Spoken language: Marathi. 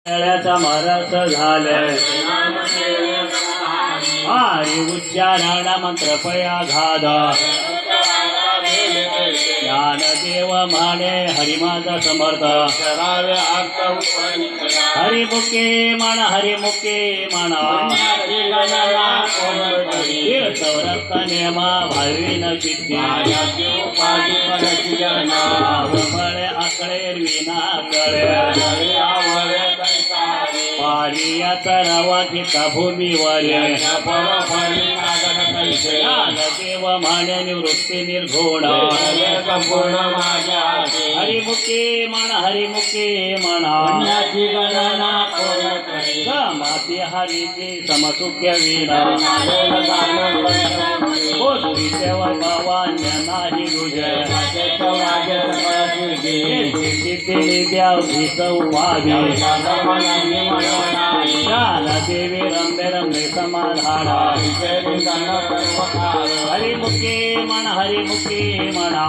तळ्याचा मरस झालं हरी उच्चारण मंत्र पया घादा ज्ञानदेव म्हणे हरिमाचा समर्थ हरिमुखे म्हणा तीर्थव्रत नेमा भावी न सिद्धी आवळे आकळे विना कळे पारियाचा रवा तिथा भूमीवर देव म्हणे निवृत्ती निर्घोण हरिमुखे म्हणा माती हरीची समसुख्य विना सेवा भवान्य नाही दुजय द्याव उपाधी देवी रंबे रंबे समाधाना हरिमुखे म्हणा